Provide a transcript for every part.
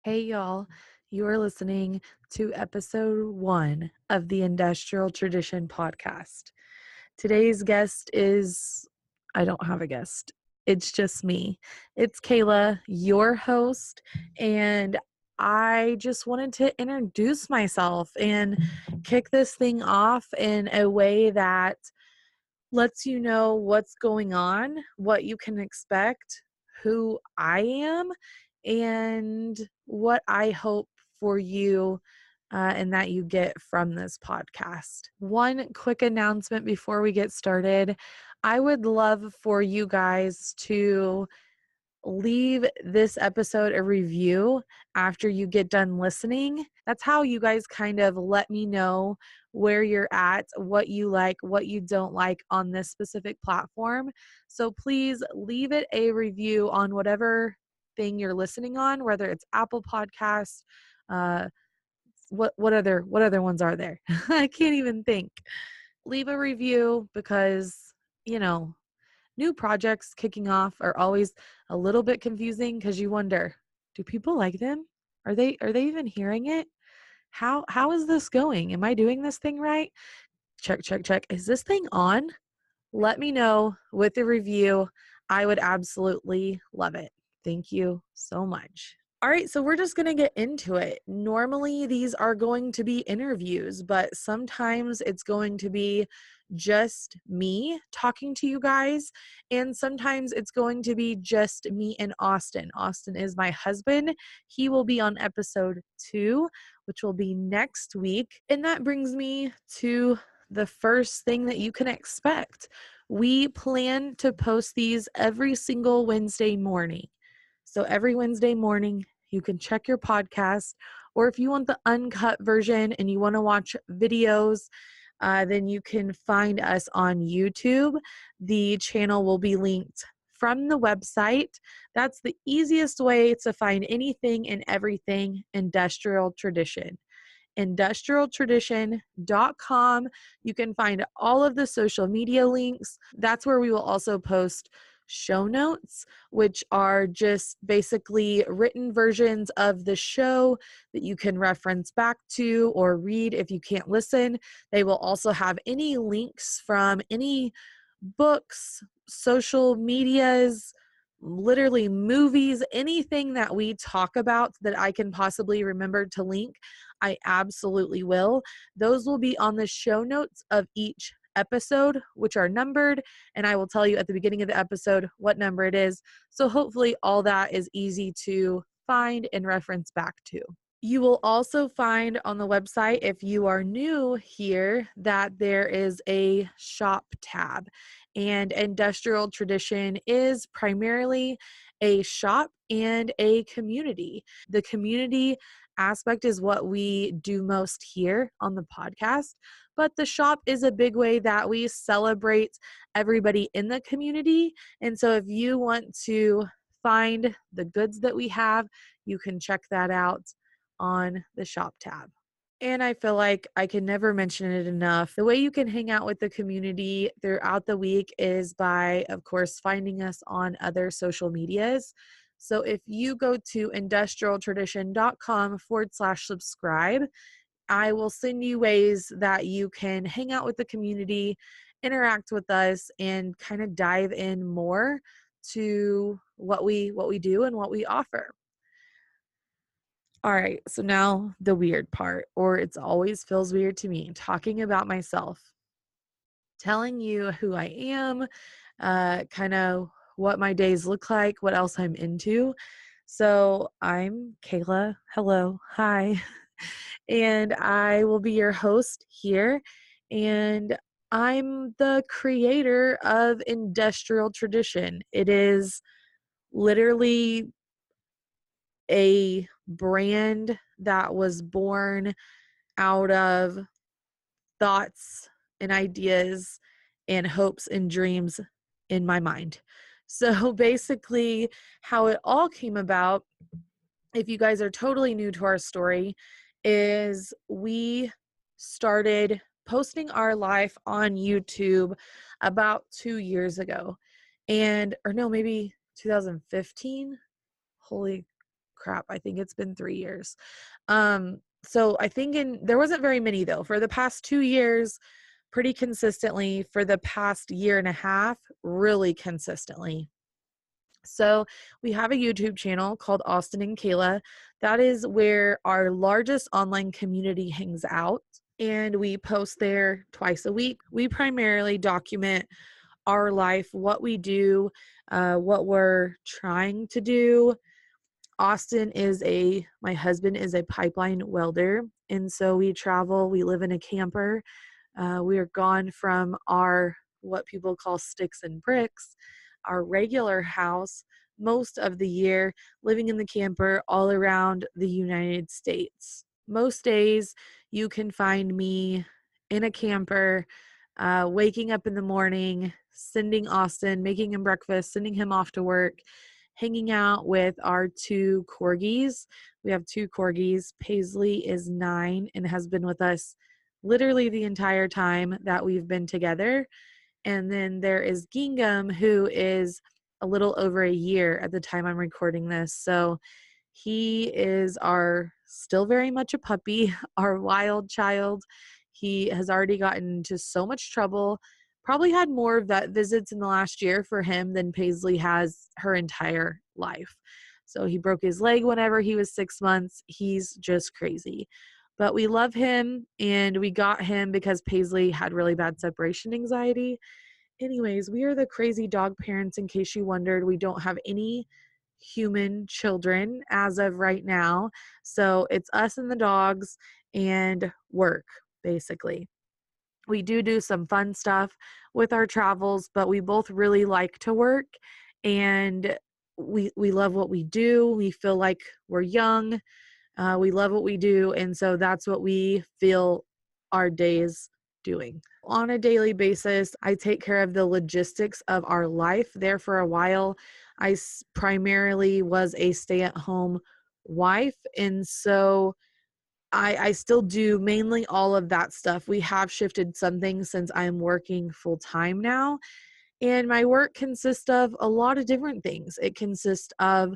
Hey, y'all. You are listening to episode 1 of the Industrial Tradition podcast. Today's guest is, I don't have a guest. It's just me. It's Kayla, your host, and I just wanted to introduce myself and kick this thing off in a way that lets you know what's going on, what you can expect, who I am, and what I hope for you and that you get from this podcast. One quick announcement before we get started. I would love for you guys to leave this episode a review after you get done listening. That's how you guys kind of let me know where you're at, what you like, what you don't like on this specific platform. So please leave it a review on whatever thing you're listening on, whether it's Apple Podcasts, uh, what other ones are there? I can't even think. Leave a review because, you know, new projects kicking off are always a little bit confusing because you wonder, do people like them? Are they even hearing it? How is this going? Am I doing this thing right? Check, check, check. Is this thing on? Let me know with the review. I would absolutely love it. Thank you so much. All right, so we're just going to get into it. Normally, these are going to be interviews, but sometimes it's going to be just me talking to you guys, and sometimes it's going to be just me and Austin. Austin is my husband. He will be on episode 2, which will be next week. And that brings me to the first thing that you can expect. We plan to post these every single Wednesday morning. So every Wednesday morning, you can check your podcast, or if you want the uncut version and you want to watch videos, then you can find us on YouTube. The channel will be linked from the website. That's the easiest way to find anything and everything industrial tradition. Industrialtradition.com. You can find all of the social media links. That's where we will also post show notes, which are just basically written versions of the show that you can reference back to or read if you can't listen. They will also have any links from any books, social medias, literally movies, anything that we talk about that I can possibly remember to link, I absolutely will. Those will be on the show notes of each episode, which are numbered, and I will tell you at the beginning of the episode what number it is. So hopefully all that is easy to find and reference back to. You will also find on the website, if you are new here, that there is a shop tab. And Industrial Tradition is primarily a shop and a community. The community aspect is what we do most here on the podcast, but the shop is a big way that we celebrate everybody in the community. And so if you want to find the goods that we have, you can check that out on the shop tab. And I feel like I can never mention it enough. The way you can hang out with the community throughout the week is by, of course, finding us on other social medias. So if you go to industrialtradition.com/subscribe, I will send you ways that you can hang out with the community, interact with us, and kind of dive in more to what we do and what we offer. All right, so now the weird part, or it's always feels weird to me, talking about myself, telling you who I am, kind of what my days look like, what else I'm into. So I'm Kayla. Hello. Hi. And I will be your host here. And I'm the creator of Industrial Tradition. It is literally a brand that was born out of thoughts and ideas and hopes and dreams in my mind. So basically, how it all came about, if you guys are totally new to our story, is we started posting our life on YouTube about 2 years ago. Or no, maybe 2015. Holy crap, I think it's been 3 years. So I think there wasn't very many though. For the past 2 years, pretty consistently. For the past year and a half, really consistently. So we have a YouTube channel called Austin and Kayla. That is where our largest online community hangs out. And we post there twice a week. We primarily document our life, what we do, what we're trying to do. My husband is a pipeline welder. And so we travel, we live in a camper. We are gone from what people call sticks and bricks, our regular house, most of the year, living in the camper all around the United States. Most days you can find me in a camper, waking up in the morning, sending Austin, making him breakfast, sending him off to work, hanging out with our 2 corgis. We have 2 corgis. Paisley is 9 and has been with us literally the entire time that we've been together. And then there is Gingham, who is a little over a year at the time I'm recording this. So he is still very much a puppy, our wild child. He has already gotten into so much trouble. Probably had more vet visits in the last year for him than Paisley has her entire life. So he broke his leg whenever he was 6 months. He's just crazy. But we love him, and we got him because Paisley had really bad separation anxiety. Anyways, we are the crazy dog parents, in case you wondered. We don't have any human children as of right now. So it's us and the dogs and work, basically. We do some fun stuff with our travels, but we both really like to work, and we love what we do. We feel like we're young. We love what we do, and so that's what we feel our days doing. On a daily basis, I take care of the logistics of our life. There for a while, primarily was a stay-at-home wife, and so I still do mainly all of that stuff. We have shifted some things since I'm working full-time now, and my work consists of a lot of different things. It consists of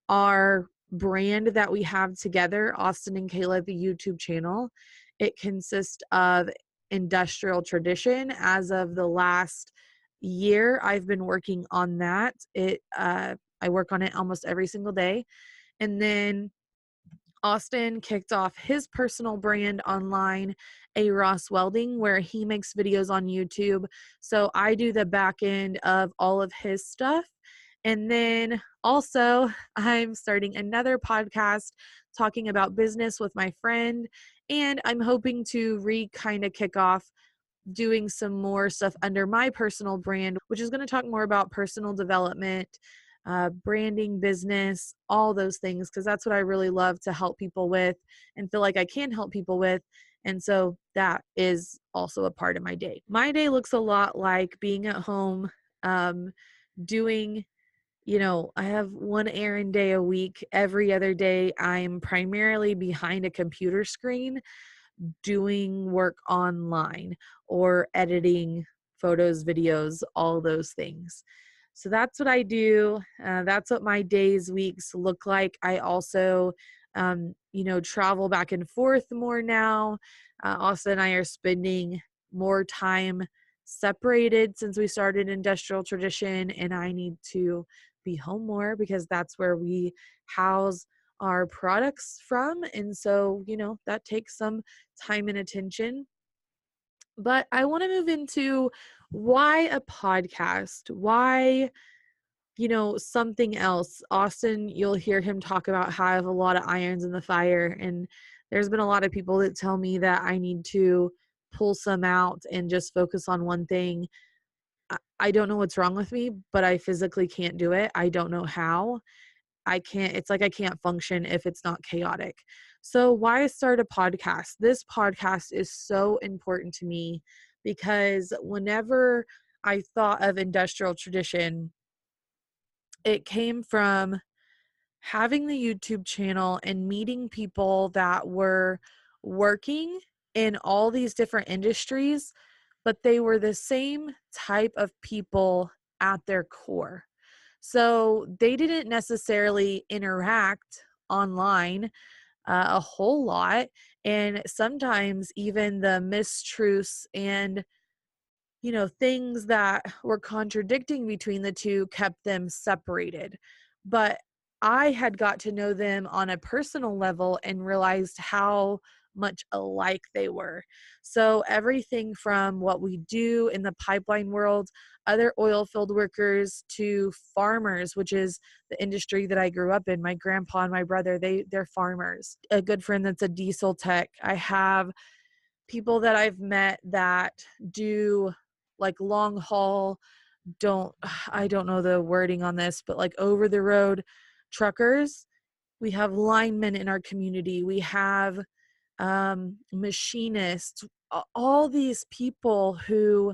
our brand that we have together, Austin and Kayla, the YouTube channel. It consists of Industrial Tradition. As of the last year, I've been working on that. I work on it almost every single day. And then Austin kicked off his personal brand online, A Ross Welding, where he makes videos on YouTube. So I do the back end of all of his stuff. And then also, I'm starting another podcast talking about business with my friend. And I'm hoping to kind of kick off doing some more stuff under my personal brand, which is going to talk more about personal development, branding, business, all those things, because that's what I really love to help people with and feel like I can help people with. And so that is also a part of my day. My day looks a lot like being at home, doing, I have one errand day a week. Every other day, I'm primarily behind a computer screen doing work online or editing photos, videos, all those things. So that's what I do. That's what my days, weeks look like. I also, travel back and forth more now. Austin and I are spending more time separated since we started Industrial Tradition, and I need to be home more because that's where we house our products from. And so, that takes some time and attention. But I want to move into why a podcast? Why, something else? Austin, you'll hear him talk about how I have a lot of irons in the fire. And there's been a lot of people that tell me that I need to pull some out and just focus on one thing. I don't know what's wrong with me, but I physically can't do it. I don't know how. It's like I can't function if it's not chaotic. So why start a podcast? This podcast is so important to me because whenever I thought of Industrial Tradition, it came from having the YouTube channel and meeting people that were working in all these different industries, but they were the same type of people at their core. So they didn't necessarily interact online a whole lot. And sometimes even the mistruths and things that were contradicting between the two kept them separated. But I had got to know them on a personal level and realized how much alike they were. So, everything from what we do in the pipeline world, other oil field workers, to farmers, which is the industry that I grew up in. My grandpa and my brother, they're farmers. A good friend that's a diesel tech. I have people that I've met that do like long haul, don't I don't know the wording on this, but like over the road truckers. We have linemen in our community. We have machinists, all these people who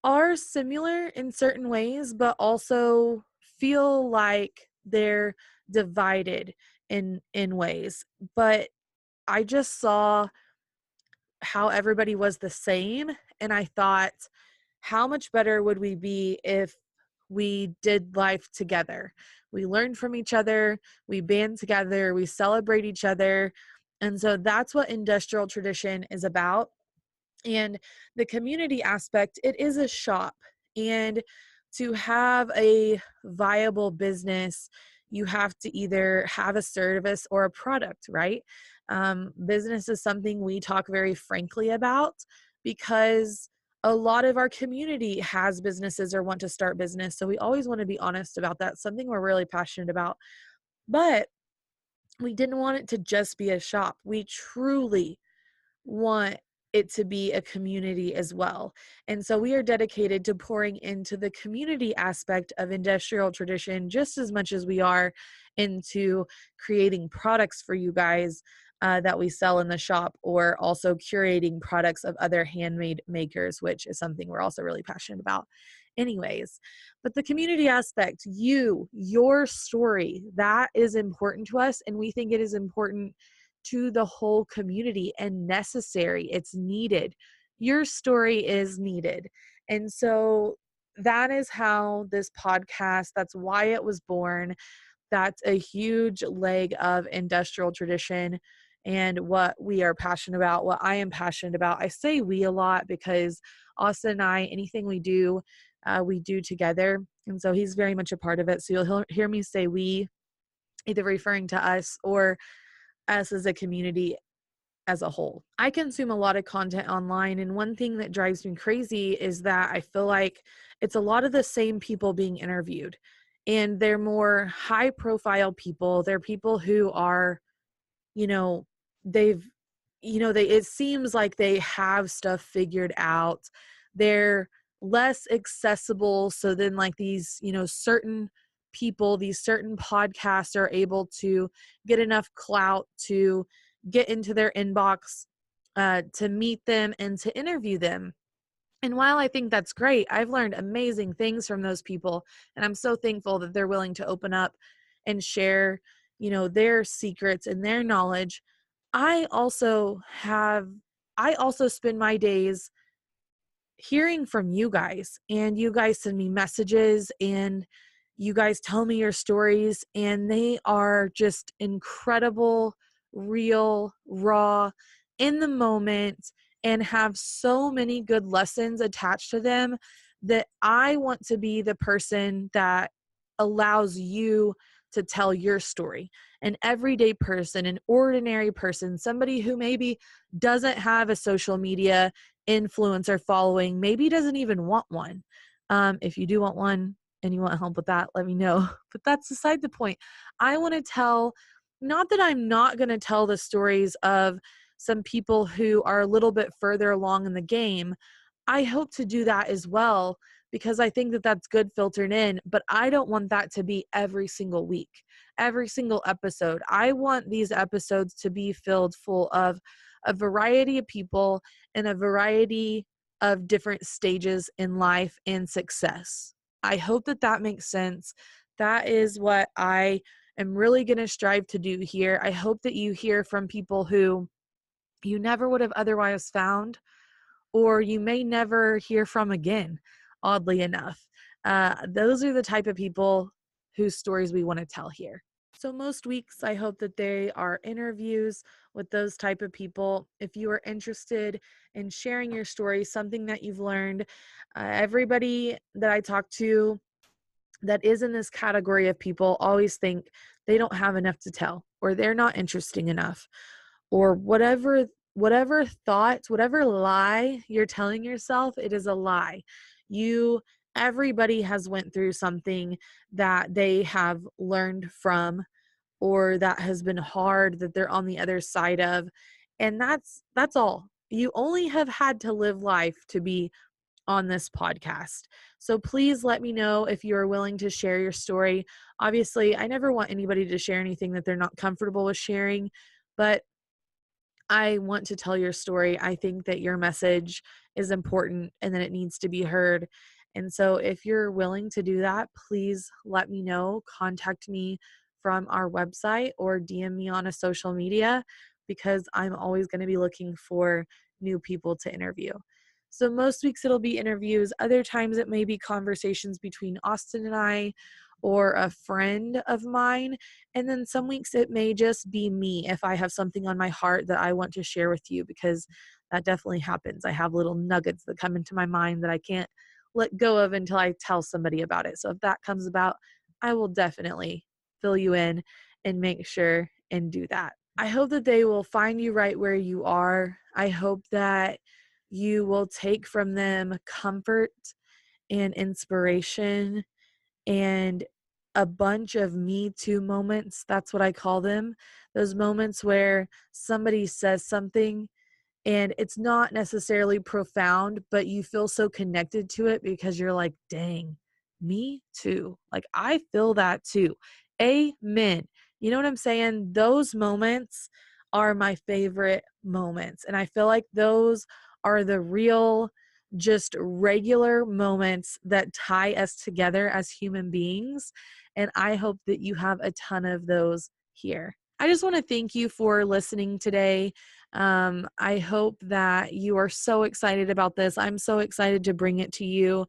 are similar in certain ways, but also feel like they're divided in ways. But I just saw how everybody was the same. And I thought, how much better would we be if we did life together? We learn from each other, we band together, we celebrate each other. And so that's what industrial tradition is about. And the community aspect, it is a shop. And to have a viable business, you have to either have a service or a product, right? Business is something we talk very frankly about because a lot of our community has businesses or want to start business. So we always want to be honest about that, something we're really passionate about. But we didn't want it to just be a shop. We truly want it to be a community as well. And so we are dedicated to pouring into the community aspect of industrial tradition just as much as we are into creating products for you guys that we sell in the shop, or also curating products of other handmade makers, which is something we're also really passionate about. Anyways, but the community aspect, your story, that is important to us. And we think it is important to the whole community and necessary. It's needed. Your story is needed. And so that is how this podcast, that's why it was born. That's a huge leg of industrial tradition and what we are passionate about, what I am passionate about. I say we a lot because Austin and I, anything we do together. And so he's very much a part of it. So you'll hear me say we, either referring to us or us as a community as a whole. I consume a lot of content online, and one thing that drives me crazy is that I feel like it's a lot of the same people being interviewed, and they're more high profile people. They're people who are, you know, they've, it seems like they have stuff figured out. They're less accessible. So then, like, these, certain people, these certain podcasts are able to get enough clout to get into their inbox, to meet them and to interview them. And while I think that's great, I've learned amazing things from those people. And I'm so thankful that they're willing to open up and share, their secrets and their knowledge. I also have, I also spend my days hearing from you guys, and you guys send me messages, and you guys tell me your stories, and they are just incredible, real, raw, in the moment, and have so many good lessons attached to them that I want to be the person that allows you to tell your story. An everyday person, an ordinary person, somebody who maybe doesn't have a social media influencer following, maybe doesn't even want one. If you do want one and you want help with that, let me know. But that's beside the point. I want to tell, not that I'm not going to tell the stories of some people who are a little bit further along in the game. I hope to do that as well, because I think that that's good filtered in, but I don't want that to be every single week, every single episode. I want these episodes to be filled full of a variety of people and a variety of different stages in life and success. I hope that that makes sense. That is what I am really going to strive to do here. I hope that you hear from people who you never would have otherwise found, or you may never hear from again, oddly enough. Those are the type of people whose stories we want to tell here. So most weeks, I hope that they are interviews with those type of people. If you are interested in sharing your story, something that you've learned, everybody that I talk to that is in this category of people always think they don't have enough to tell or they're not interesting enough or whatever thought, whatever lie you're telling yourself, it is a lie. You Everybody has went through something that they have learned from or that has been hard that they're on the other side of, and that's all. You only have had to live life to be on this podcast. So please let me know if you are willing to share your story. Obviously, I never want anybody to share anything that they're not comfortable with sharing, but I want to tell your story. I think that your message is important and that it needs to be heard. And so, if you're willing to do that, please let me know. Contact me from our website or DM me on a social media because I'm always going to be looking for new people to interview. So, most weeks it'll be interviews, other times it may be conversations between Austin and I or a friend of mine. And then some weeks it may just be me if I have something on my heart that I want to share with you, because that definitely happens. I have little nuggets that come into my mind that I can't let go of until I tell somebody about it. So if that comes about, I will definitely fill you in and make sure and do that. I hope that they will find you right where you are. I hope that you will take from them comfort and inspiration and a bunch of me too moments. That's what I call them. Those moments where somebody says something and it's not necessarily profound, but you feel so connected to it because you're like, dang, me too. Like, I feel that too. Amen. You know what I'm saying? Those moments are my favorite moments. And I feel like those are the real, just regular moments that tie us together as human beings. And I hope that you have a ton of those here. I just want to thank you for listening today. I hope that you are so excited about this. I'm so excited to bring it to you.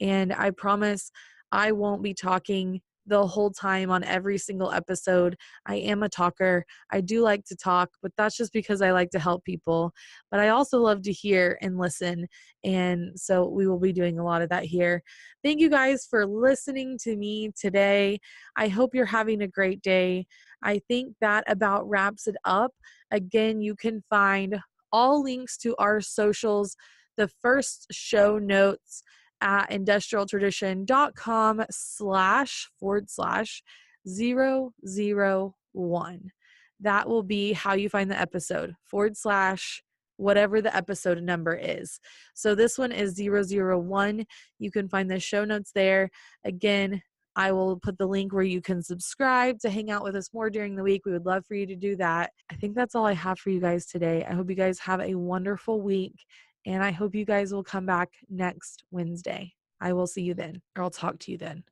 And I promise I won't be talking the whole time on every single episode. I am a talker. I do like to talk, but that's just because I like to help people. But I also love to hear and listen. And so we will be doing a lot of that here. Thank you guys for listening to me today. I hope you're having a great day. I think that about wraps it up. Again, you can find all links to our socials, the first show notes at industrialtradition.com//001. That will be how you find the episode, / whatever the episode number is. So this one is 001. You can find the show notes there. Again, I will put the link where you can subscribe to hang out with us more during the week. We would love for you to do that. I think that's all I have for you guys today. I hope you guys have a wonderful week, and I hope you guys will come back next Wednesday. I will see you then, or I'll talk to you then.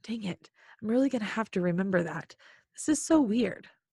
Dang it. I'm really going to have to remember that. This is so weird.